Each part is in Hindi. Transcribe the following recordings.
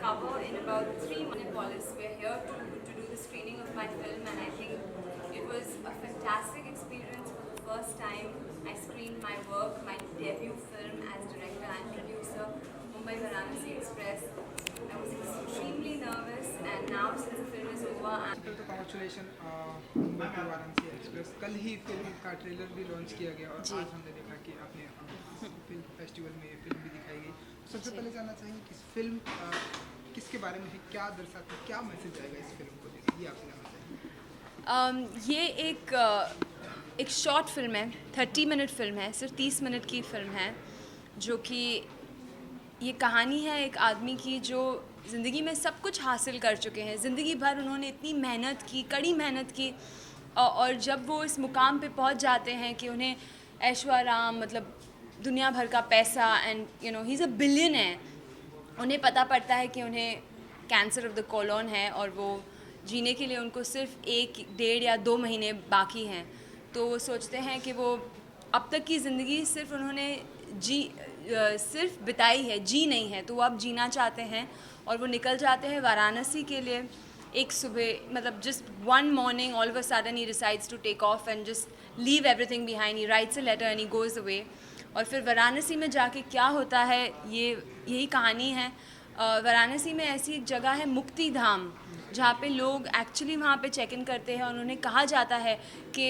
cover in about 3 months in Police. We're here to do the screening of my film, and I think it was a fantastic experience. For the first time, I screened my work, my debut film as director and producer, Mumbai Varanasi Express. I was extremely nervous, and now since the film is over, तो कॉन्ग्रेचुलेशन मुंबई की वाराणसी एक्सप्रेस। कल ही फिल्म का ट्रेलर भी लॉन्च किया गया और आज हमने देखा कि आपने फिल्म फेस्टिवल में फिल्म भी दिखाई गई। सबसे पहले जानना चाहिए कि फिल्म किसके बारे में है, क्या दर्शाती है, क्या मैसेज आएगा इस फिल्म को देखें, ये आपसे जानना चाहिए। ये एक शॉर्ट फिल्म है, 30 मिनट फिल्म है, सिर्फ 30 मिनट की फिल्म है, जो कि ये कहानी है एक आदमी की जो ज़िंदगी में सब कुछ हासिल कर चुके हैं। ज़िंदगी भर उन्होंने इतनी मेहनत की, कड़ी मेहनत की, और जब वो इस मुकाम पे पहुंच जाते हैं कि उन्हें ऐशो आराम, मतलब दुनिया भर का पैसा, and he is a billionaire, उन्हें पता पड़ता है कि उन्हें कैंसर ऑफ द कोलन है और वो जीने के लिए उनको सिर्फ 1, 1.5 या 2 महीने बाकी हैं। तो वो सोचते हैं कि वो अब तक की ज़िंदगी सिर्फ उन्होंने सिर्फ बिताई है, जी नहीं है, तो वो अब जीना चाहते हैं और वो निकल जाते हैं वाराणसी के लिए। एक सुबह, मतलब just one morning, all of a sudden he decides to take off and just leave everything behind. He writes a letter and he goes away. और फिर वाराणसी में जाके क्या होता है, यही कहानी है। वाराणसी में ऐसी एक जगह है मुक्ति धाम, जहाँ पे लोग एक्चुअली वहाँ पे चेक इन करते हैं और उन्हें कहा जाता है कि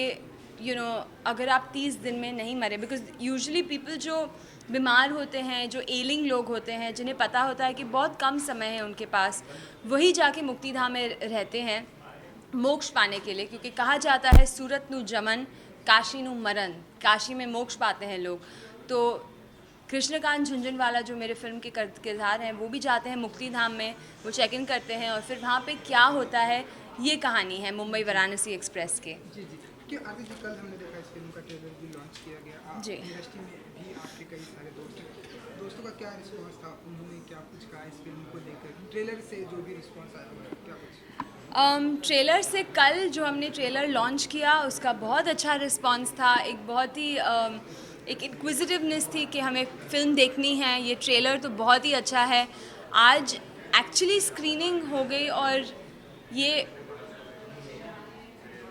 अगर आप 30 दिन में नहीं मरे, बिकॉज यूजुअली पीपल जो बीमार होते हैं, जो एलिंग लोग होते हैं, जिन्हें पता होता है कि बहुत कम समय है उनके पास, वही जाके मुक्ति धाम में रहते हैं मोक्ष पाने के लिए, क्योंकि कहा जाता है सूरत नु जमन, काशी नु मरण, काशी में मोक्ष पाते हैं लोग। तो कृष्णकांत झुंझुनवाला जो मेरे फिल्म के किरदार हैं, वो भी जाते हैं मुक्ति धाम में, वो चेक इन करते हैं और फिर वहाँ पे क्या होता है, ये कहानी है मुंबई वाराणसी एक्सप्रेस के। जी जी, कि आरती जी, कल हमने देखा इस फिल्म का ट्रेलर भी लॉन्च किया गया। जी। इंडस्ट्री में भी आपके कई सारे दोस्तों का क्या रिस्पांस था, उन्होंने क्या कुछ कहा इस फिल्म को लेकर, ट्रेलर से जो भी रिस्पांस आया हुआ है, क्या कुछ? ट्रेलर से कल जो हमने ट्रेलर लॉन्च किया उसका बहुत अच्छा रिस्पांस था। एक बहुत ही एक इंक्विजिटिवनेस थी कि हमें फ़िल्म देखनी है। ये ट्रेलर तो बहुत ही अच्छा है। आज एक्चुअली स्क्रीनिंग हो गई और ये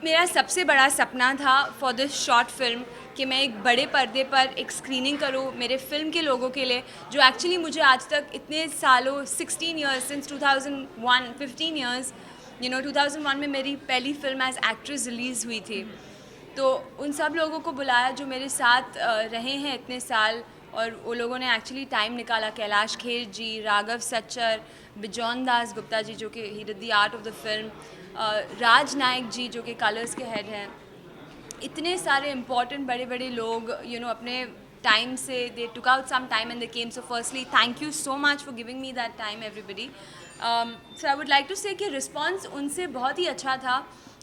मेरा सबसे बड़ा सपना था फॉर दिस शॉर्ट फिल्म कि मैं एक बड़े पर्दे पर एक स्क्रीनिंग करूं मेरे फिल्म के लोगों के लिए, जो एक्चुअली मुझे आज तक इतने सालों 16 ईयर्स सिंस 2001 15 ईयर्स 2001 में मेरी पहली फिल्म एज एक्ट्रेस रिलीज़ हुई थी। तो उन सब लोगों को बुलाया जो मेरे साथ रहे हैं इतने साल, और वो लोगों ने एक्चुअली टाइम निकाला। कैलाश खेर जी, राघव सच्चर, बिजौन दास गुप्ता जी जो कि he did the art of the film, Raj Nayak ji जो कि कलर्स के हेड हैं, इतने सारे इम्पॉर्टेंट बड़े बड़े लोग अपने टाइम से they took out some time and they came. So firstly thank you so much for giving me that time everybody. So I would like to say कि रिस्पॉन्स उनसे बहुत ही अच्छा था,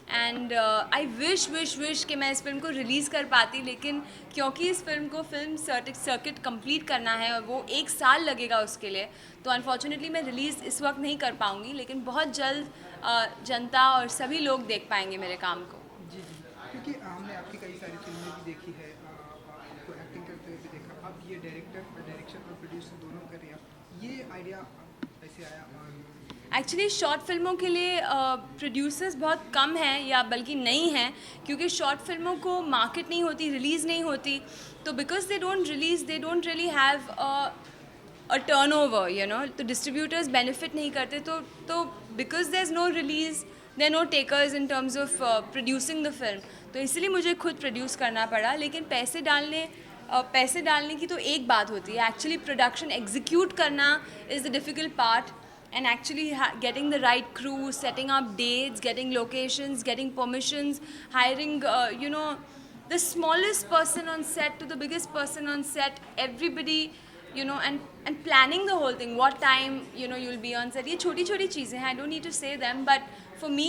एंड आई विश कि मैं इस फिल्म को रिलीज़ कर पाती, लेकिन क्योंकि इस फिल्म को फिल्म सर्किट कंप्लीट करना है और वो 1 साल लगेगा उसके लिए, तो अनफॉर्चुनेटली मैं रिलीज़ इस वक्त नहीं कर पाऊँगी, लेकिन बहुत जल्द जनता और सभी लोग देख पाएंगे मेरे काम को। जी जी, क्योंकि हमने आपकी कई सारी फिल्में भी देखी है, आपको एक्टिंग करते हुए भी देखा, अब ये डायरेक्शन और प्रोड्यूसर दोनों कर रहे हैं, ये आइडिया कैसे आया? एक्चुअली शॉर्ट फिल्मों के लिए प्रोड्यूसर्स बहुत कम हैं, या बल्कि नहीं हैं, क्योंकि शॉर्ट फिल्मों को मार्केट नहीं होती, रिलीज़ नहीं होती। तो because they don't release, they don't really have a turnover, तो डिस्ट्रीब्यूटर्स बेनिफिट नहीं करते। तो because there is no release, there no takers in terms of producing the film, तो इसलिए मुझे खुद प्रोड्यूस करना पड़ा। लेकिन पैसे डालने की तो एक बात होती है, एक्चुअली प्रोडक्शन एग्जीक्यूट करना is the difficult part, and actually getting the right crew, setting up dates, getting locations, getting permissions, hiring the smallest person on set to the biggest person on set, everybody, and planning the whole thing, what time you'll be on set. Ye choti choti cheezein hain, I don't need to say them, but for me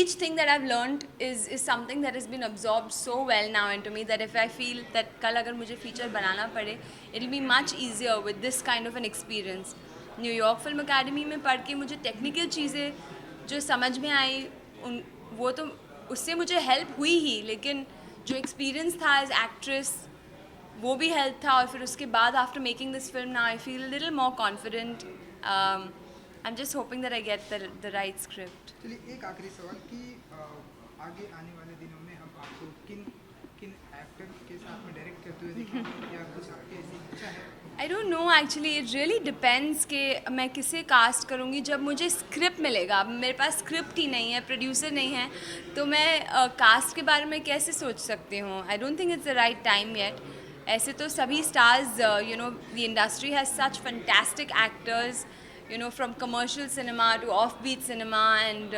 each thing that I've learned is something that has been absorbed so well now into me that if I feel that kal agar mujhe feature banana pade, it'll be much easier with this kind of an experience. New York film academy में पढ़ के मुझे टेक्निकल चीज़ें जो समझ में आई, वो तो उससे मुझे हेल्प हुई ही, लेकिन जो एक्सपीरियंस था एज एक्ट्रेस वो भी हेल्प था। और फिर उसके बाद after making this film now I feel little more confident I'm just hoping that I get the right script. चलिए एक आखिरी सवाल कि आगे आने वाले दिनों में हम आपको किन किन एक्टर के साथ में डायरेक्ट करते हुए देखेंगे या कुछ आपकी ऐसी इच्छा है? I don't know actually, it really depends कि मैं किसे कास्ट करूँगी जब मुझे स्क्रिप्ट मिलेगा. अब मेरे पास स्क्रिप्ट ही नहीं है, प्रोड्यूसर नहीं है, तो मैं कास्ट के बारे में कैसे सोच सकती हूँ. I don't think it's the right time yet. ऐसे तो सभी stars, you know, the industry has such fantastic actors, you know, from commercial cinema to offbeat cinema and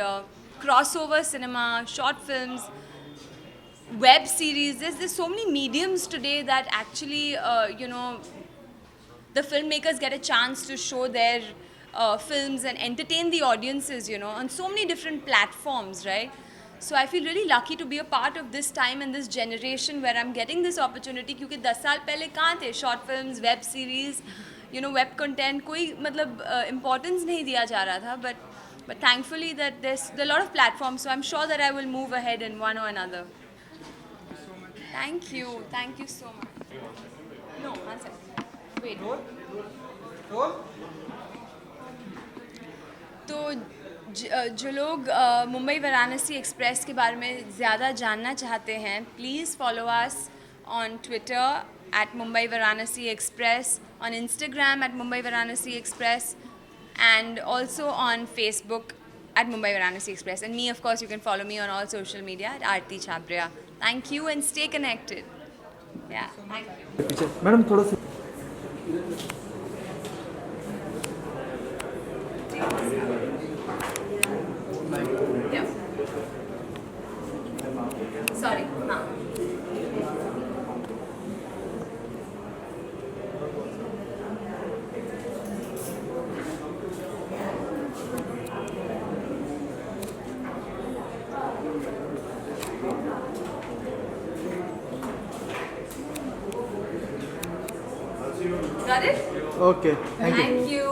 crossover cinema, short films, web series. There's so many mediums today that actually, you know, the filmmakers get a chance to show their films and entertain the audiences, you know, on so many different platforms, right? So I feel really lucky to be a part of this time and this generation where I'm getting this opportunity, क्योंकि 10 साल पहले कहाँ थे short films, web series, you know, web content, कोई मतलब importance नहीं दिया जा रहा था, but thankfully that there are a lot of platforms, so I'm sure that I will move ahead in one or another. Thank you so much. No, one second. Wait. तो जो लोग मुंबई वाराणसी एक्सप्रेस के बारे में ज़्यादा जानना चाहते हैं, please follow us on Twitter @Mumbai Varanasi Express, on Instagram @Mumbai Varanasi Express, and also on Facebook @Mumbai Varanasi Express. And me, of course, you can follow me on all social media @Aarti Chhabria. Thank you and stay connected. Yeah, thank you. पीछे मैडम थोड़ा सा Yeah. Sorry. हाँ. Got it? Okay thank you.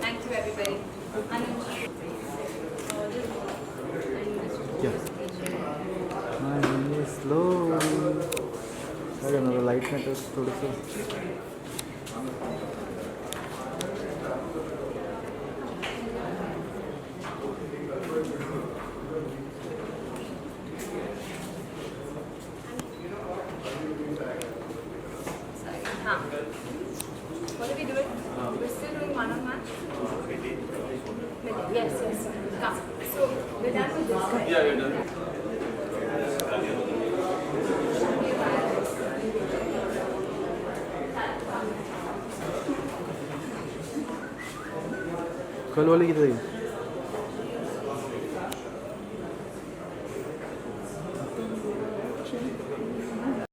Thank you everybody. Anuj. Slow अगर लाइट में तो थोड़ा सा Sorry. हाँ. What are we doing? We're still doing one-on-one? Yes. Come. So, we're done with this, right? Yeah, we're done. कल वाली किधर गई?